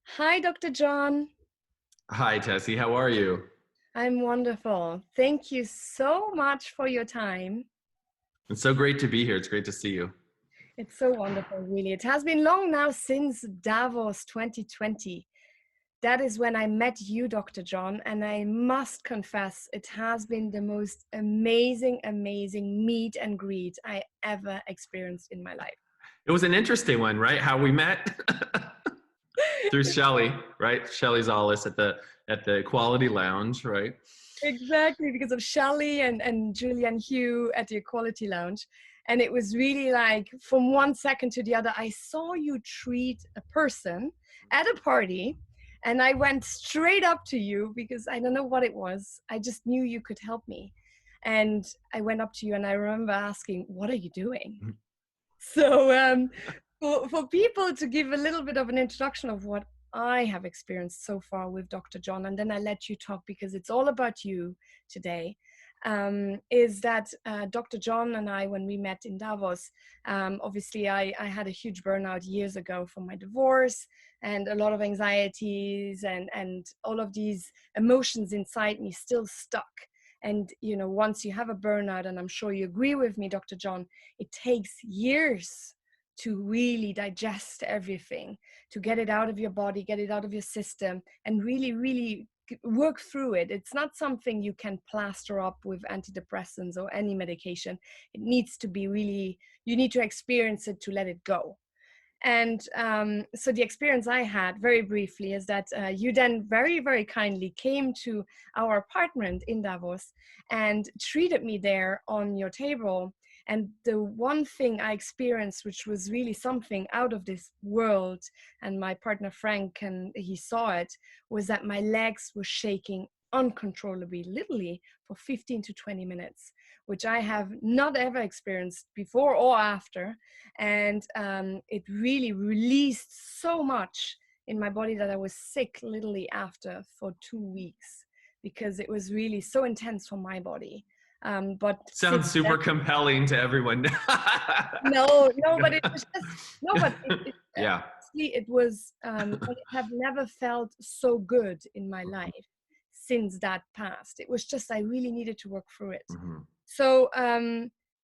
Hi, Dr. John. Hi, Tessy. How are you? I'm wonderful. Thank you so much for your time. It's so great to be here. It's great to see you. It's so wonderful, really. It has been long now since Davos 2020. That is when I met you, Dr. John, and I must confess, it has been the most amazing, amazing meet and greet I ever experienced in my life. It was an interesting one, right? How we met through Shelley, right? Shelley Zollis at the Equality Lounge, right? Exactly, because of Shelley and Julian Hugh at the Equality Lounge. And it was really like from one second to the other, I saw you treat a person at a party. And I went straight up to you because I don't know what it was. I just knew you could help me. And I went up to you and I remember asking, "What are you doing?" So, for people to give a little bit of an introduction of what I have experienced so far with Dr. John, and then I let you talk because it's all about you today, is that Dr. John and I, when we met in Davos, obviously I had a huge burnout years ago from my divorce and a lot of anxieties and all of these emotions inside me still stuck. And, you know, once you have a burnout, and I'm sure you agree with me, Dr. John, it takes years to really digest everything, to get it out of your body, get it out of your system, and really, really work through it. It's not something you can plaster up with antidepressants or any medication. It needs to be really, you need to experience it to let it go. And so the experience I had very briefly is that you then very, very kindly came to our apartment in Davos and treated me there on your table. And the one thing I experienced, which was really something out of this world, and my partner Frank, and he saw it, was that my legs were shaking uncontrollably, literally for 15 to 20 minutes, which I have not ever experienced before or after. And it really released so much in my body that I was sick literally after for 2 weeks because it was really so intense for my body. But since Sounds super compelling to everyone. no, but it was just no, but Yeah. honestly, it was. I have never felt so good in my life since that passed. It was just I really needed to work through it. Mhm. So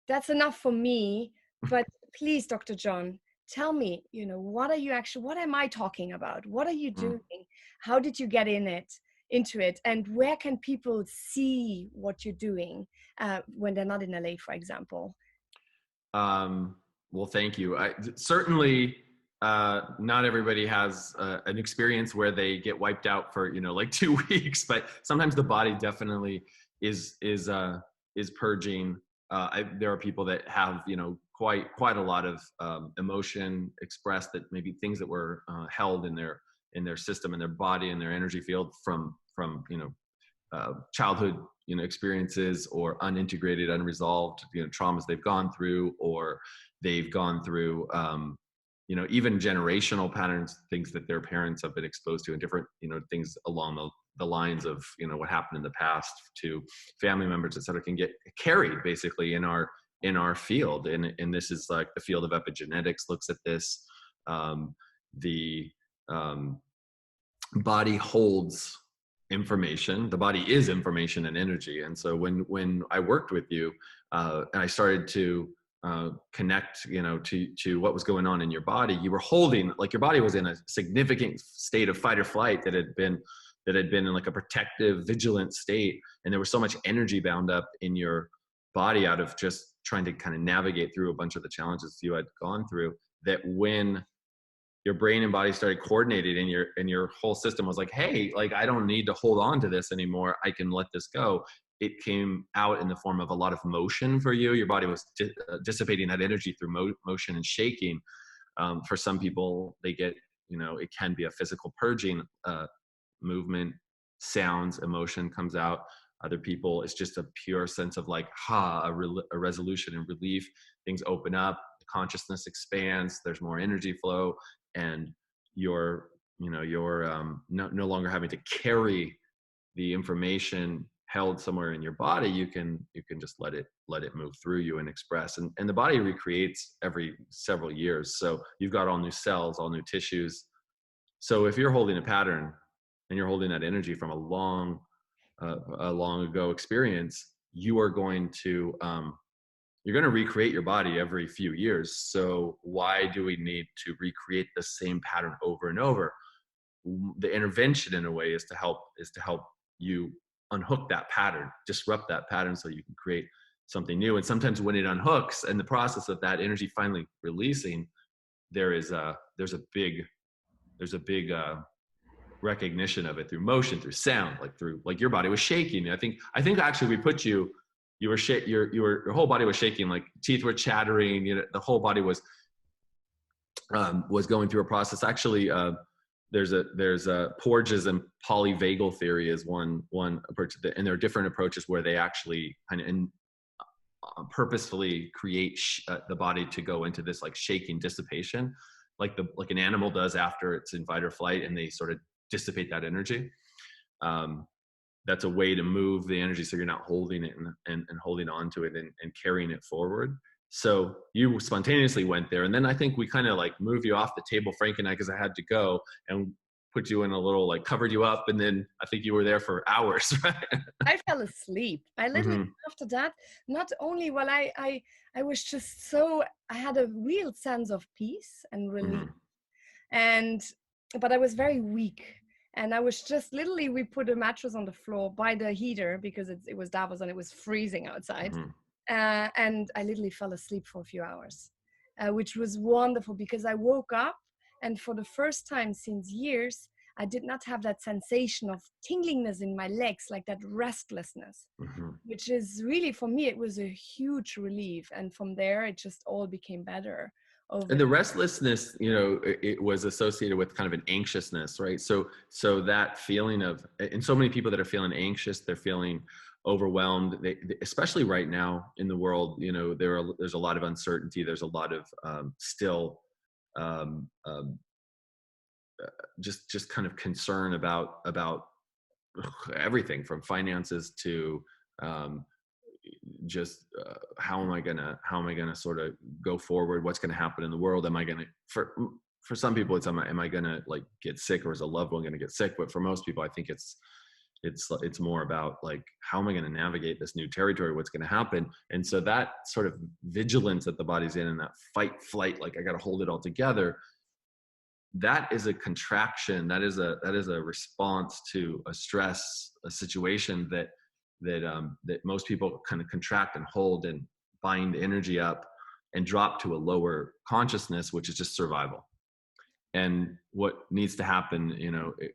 that's enough for me. But please, Dr. John, tell me, you know, what are you actually? What am I talking about? What are you Mhm. doing? How did you get into it, and where can people see what you're doing when they're not in LA, for example? Um, well, thank you. Certainly, not everybody has an experience where they get wiped out for like 2 weeks, but sometimes the body definitely is purging. There are people that have quite a lot of emotion expressed, that maybe things that were held in their system, in their body, in their energy field from childhood experiences, or unintegrated, unresolved traumas they've gone through, or they've gone through even generational patterns, things that their parents have been exposed to, and different things along the lines of what happened in the past to family members, et cetera, can get carried basically in our field. And this is like the field of epigenetics looks at this. The body holds information. The body is information and energy. And so when I worked with you, and I started to connect to what was going on in your body, you were holding, like, your body was in a significant state of fight or flight, that had been in like a protective, vigilant state, and there was so much energy bound up in your body out of just trying to kind of navigate through a bunch of the challenges you had gone through, that when your brain and body started coordinating, and your whole system was like, hey, like, I don't need to hold on to this anymore, I can let this go. It came out in the form of a lot of motion for you. Your body was dissipating that energy through motion and shaking. For some people, they get, it can be a physical purging, movement, sounds, emotion comes out. Other people, it's just a pure sense of like, a resolution and relief. Things open up, consciousness expands, there's more energy flow, and you're no longer having to carry the information held somewhere in your body. You can just let it move through you and express. And the body recreates every several years, so you've got all new cells, all new tissues, So if you're holding a pattern and you're holding that energy from a long ago experience, you are going to you're going to recreate your body every few years. So why do we need to recreate the same pattern over and over? The intervention, in a way, is to help you unhook that pattern, disrupt that pattern, so you can create something new. And sometimes when it unhooks, and the process of that energy finally releasing, there's a big recognition of it through motion, through sound, like your body was shaking. I think actually we put you were your whole body was shaking, like teeth were chattering, the whole body was going through a process. Actually, there's a Porges and polyvagal theory is one approach, and there are different approaches where they actually kind of purposefully create the body to go into this like shaking dissipation, like an animal does after it's in fight or flight, and they sort of dissipate that energy. That's a way to move the energy so you're not holding it and holding on to it and carrying it forward. So you spontaneously went there, and then I think we kind of like moved you off the table, Frank and I, because I had to go, and put you in a little, like, covered you up, and then I think you were there for hours, right? I fell asleep. I literally, after that, not only, well, I was just so, I had a real sense of peace and relief. But I was very weak. And I was just literally, we put a mattress on the floor by the heater because it was Davos and it was freezing outside. And I literally fell asleep for a few hours, which was wonderful because I woke up, and for the first time since years, I did not have that sensation of tinglingness in my legs, like that restlessness, which is really, for me, it was a huge relief. And from there, it just all became better. And the restlessness, it was associated with kind of an anxiousness, right? So that feeling of, and so many people that are feeling anxious, they're feeling overwhelmed. They, especially right now in the world, there's a lot of uncertainty. There's a lot of still just kind of concern about everything from finances to how am I gonna sort of go forward? What's gonna happen in the world? Am I gonna, for some people, it's am I gonna like get sick, or is a loved one gonna get sick? But for most people, I think it's more about like, how am I gonna navigate this new territory? What's gonna happen? And so that sort of vigilance that the body's in, and that fight flight, like I gotta hold it all together, that is a contraction. That is a response to a stress, a situation that most people kind of contract and hold and bind energy up and drop to a lower consciousness, which is just survival. And what needs to happen,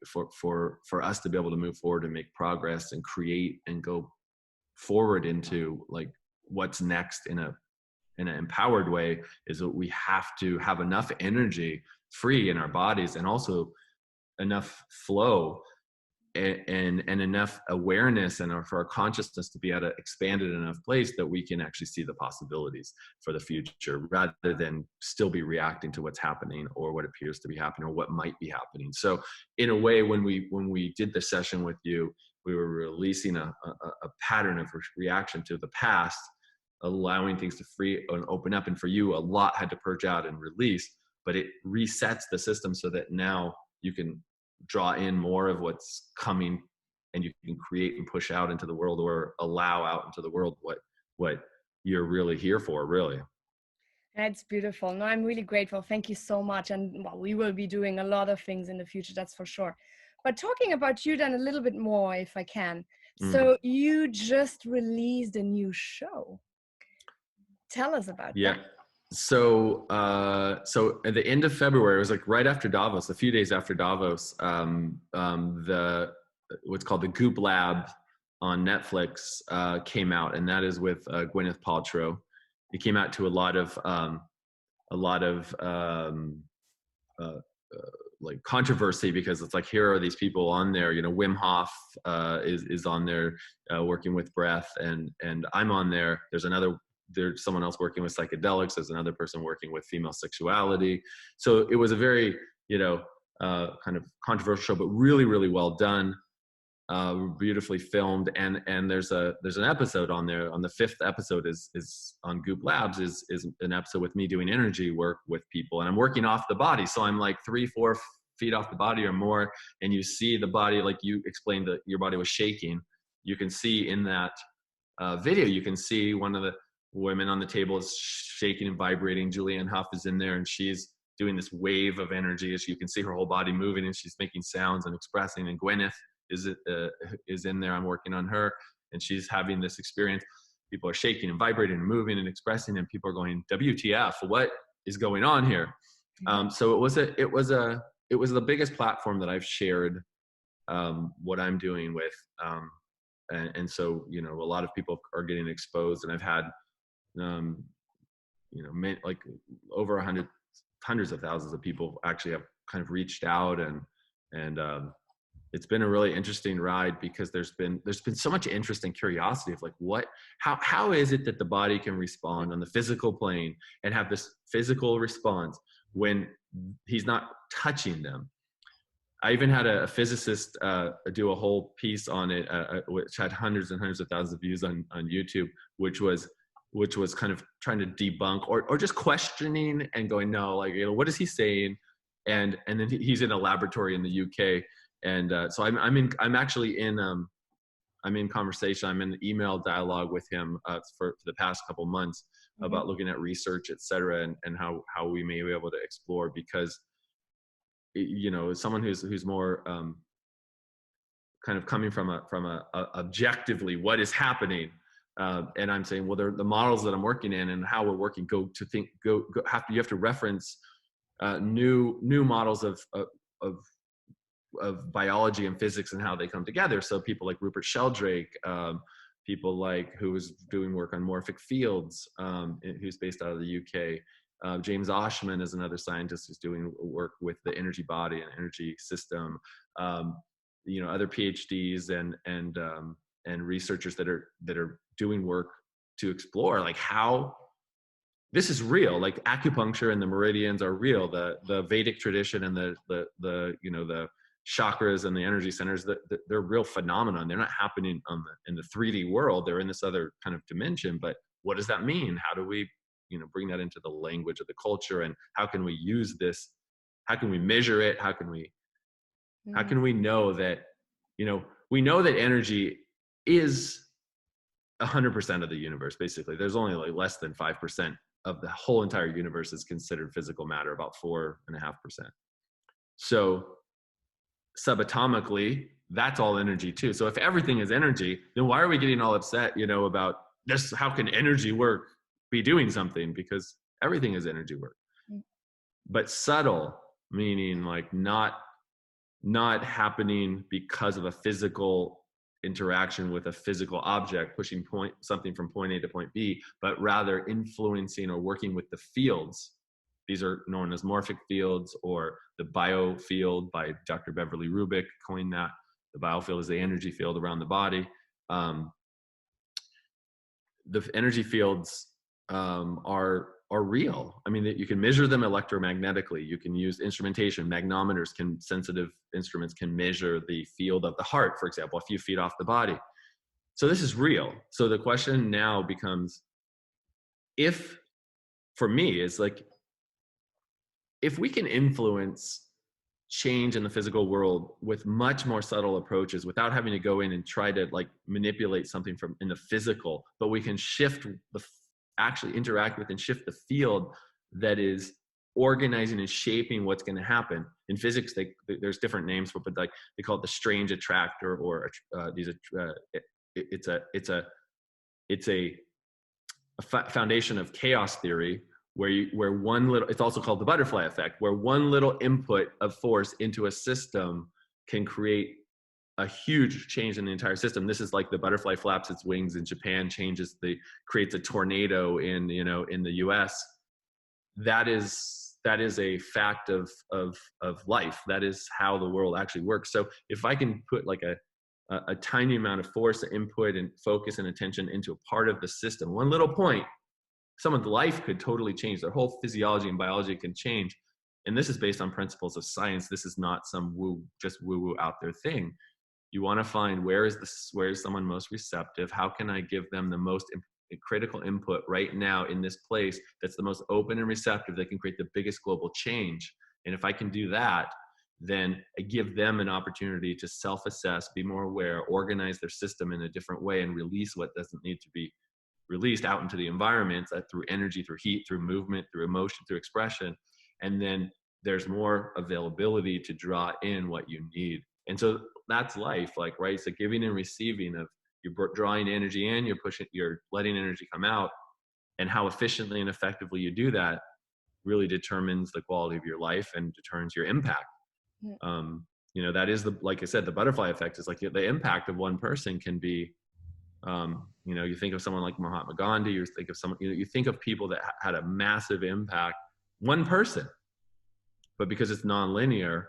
for us to be able to move forward and make progress and create and go forward into like what's next in an empowered way, is that we have to have enough energy free in our bodies, and also enough flow and enough awareness, and for our consciousness to be at an expanded enough place that we can actually see the possibilities for the future, rather than still be reacting to what's happening or what appears to be happening or what might be happening. So in a way, when we did the session with you, we were releasing a pattern of reaction to the past, allowing things to free and open up. And for you, a lot had to purge out and release, but it resets the system so that now you can draw in more of what's coming, and you can create and push out into the world, or allow out into the world what you're really here for, really. That's beautiful. No, I'm really grateful. Thank you so much. And well, we will be doing a lot of things in the future, that's for sure. But talking about you then a little bit more, if I can. So you just released a new show. Tell us about that. So at the end of February, it was like right after Davos, a few days after Davos, what's called the Goop Lab on Netflix came out, and that is with Gwyneth Paltrow. It came out to a lot of like controversy, because it's like, here are these people on there, Wim Hof is on there working with breath, and I'm on there. There's someone else working with psychedelics. There's another person working with female sexuality. So it was a very, kind of controversial show, but really, really well done, beautifully filmed. And there's an episode on there. On the 5th episode is on Goop Labs is an episode with me doing energy work with people, and I'm working off the body. So I'm like 3, 4, feet off the body or more, and you see the body, like you explained that your body was shaking, you can see in that video, you can see one of the women on the table is shaking and vibrating. Julianne Hough is in there, and she's doing this wave of energy as you can see her whole body moving, and she's making sounds and expressing. And Gwyneth is in there. I'm working on her, and she's having this experience. People are shaking and vibrating and moving and expressing, and people are going, WTF, what is going on here? So it was the biggest platform that I've shared what I'm doing with. And so, you know, a lot of people are getting exposed, and I've had, you know, like over hundreds of thousands of people actually have kind of reached out, and it's been a really interesting ride, because there's been so much interest and curiosity of like, how is it that the body can respond on the physical plane and have this physical response when he's not touching them? I even had a physicist do a whole piece on it, which had hundreds and hundreds of thousands of views on YouTube, which was kind of trying to debunk or just questioning and going, no, like, you know, what is he saying? And then he's in a laboratory in the UK. And so I'm actually in conversation. I'm in email dialogue with him for the past couple months about looking at research, et cetera, and how we may be able to explore, because, you know, as someone who's more kind of coming from a objectively what is happening, and I'm saying, well, the models that I'm working in and how we're working you have to reference new models of biology and physics and how they come together. So people like Rupert Sheldrake, people like who is doing work on morphic fields, who's based out of the UK. James Oshman is another scientist who's doing work with the energy body and energy system. You know, other PhDs and researchers that are doing work to explore like how this is real. Like acupuncture and the meridians are real. The Vedic tradition and the you know, the chakras and the energy centers, they're real phenomenon. They're not happening in the 3D world. They're in this other kind of dimension. But what does that mean? How do we, you know, bring that into the language of the culture, and how can we use this? How can we measure it? How can we know that, you know, we know that energy is 100% of the universe. Basically, there's only like less than 5% of the whole entire universe is considered physical matter, about 4.5%. So subatomically, that's all energy too. So if everything is energy, then why are we getting all upset, you know, about this? How can energy work be doing something? Because everything is energy work. But subtle, meaning like not happening because of a physical interaction with a physical object pushing something from point A to point B, but rather influencing or working with the fields. These are known as morphic fields, or the biofield by Dr. Beverly Rubik coined that. The biofield is the energy field around the body. The energy fields are real. I mean, you can measure them electromagnetically. You can use instrumentation. Magnometers, sensitive instruments can measure the field of the heart, for example, a few feet off the body. So this is real. So the question now becomes, for me, it's like, if we can influence change in the physical world with much more subtle approaches without having to go in and try to like manipulate something from in the physical, but we can actually interact with and shift the field that is organizing and shaping what's going to happen. In physics, there's different names for it, but like they call it the strange attractor, or it's a foundation of chaos theory, where one little, it's also called the butterfly effect, where one little input of force into a system can create a huge change in the entire system. This is like the butterfly flaps its wings in Japan, creates a tornado in the US. That is a fact of life. That is how the world actually works. So if I can put like a tiny amount of force, input, and focus and attention into a part of the system, one little point, someone's life could totally change. Their whole physiology and biology can change. And this is based on principles of science. This is not some just woo-woo out there thing. You want to find where is someone most receptive? How can I give them the most critical input right now in this place that's the most open and receptive, that can create the biggest global change? And if I can do that, then I give them an opportunity to self-assess, be more aware, organize their system in a different way, and release what doesn't need to be released out into the environment, through energy, through heat, through movement, through emotion, through expression. And then there's more availability to draw in what you need. And so that's life, like, right? So giving and receiving of, you're drawing energy in, you're letting energy come out, and how efficiently and effectively you do that really determines the quality of your life and determines your impact. You know, that is like I said, the butterfly effect is like the impact of one person can be, you know, you think of someone like Mahatma Gandhi, you think of someone, you think of people that had a massive impact, one person, but because it's nonlinear,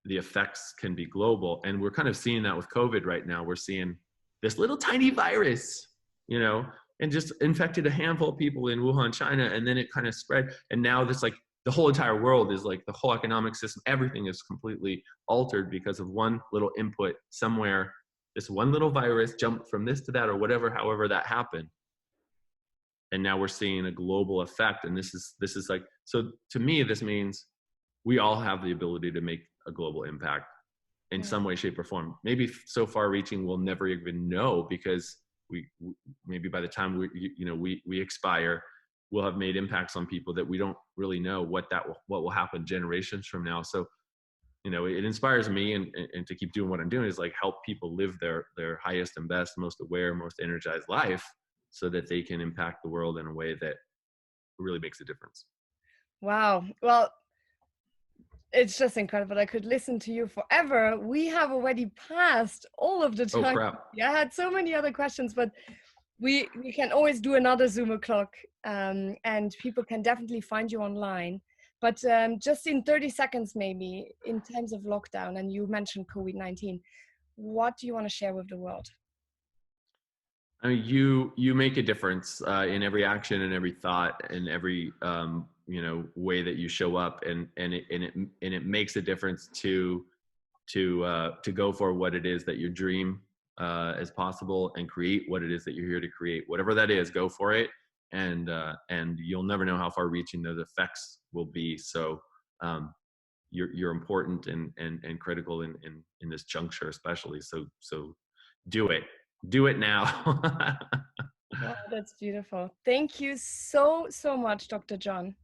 the effects can be global. And we're kind of seeing that with COVID right now. We're seeing this little tiny virus, you know, and just infected a handful of people in Wuhan, China, and then it kind of spread. And now this, like, the whole entire world is like, the whole economic system, everything is completely altered because of one little input somewhere. This one little virus jumped from this to that, or whatever, however that happened. And now we're seeing a global effect. And this is like, so to me, this means we all have the ability to make a global impact in some way, shape, or form. Maybe so far reaching we'll never even know, because we maybe by the time we expire, we'll have made impacts on people that we don't really know what will happen generations from now. So, you know, it inspires me and to keep doing what I'm doing is like help people live their highest and best, most aware, most energized life, so that they can impact the world in a way that really makes a difference. Wow. Well, it's just incredible. I could listen to you forever. We have already passed all of the time. Oh, crap. Yeah, I had so many other questions, but we can always do another Zoom o'clock, and people can definitely find you online. But just in 30 seconds, maybe, in times of lockdown, and you mentioned COVID-19, what do you want to share with the world? I mean, you make a difference in every action and every thought and every way that you show up, and it makes a difference to go for what it is that your dream as possible, and create what it is that you're here to create. Whatever that is, go for it, and you'll never know how far-reaching those effects will be. So you're important and critical in this juncture, especially. So do it now. Wow, that's beautiful. Thank you so much, Dr. John.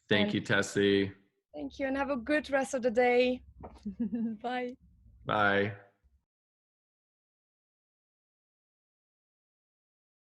Thank you, Tessy. Thank you, and have a good rest of the day. Bye. Bye.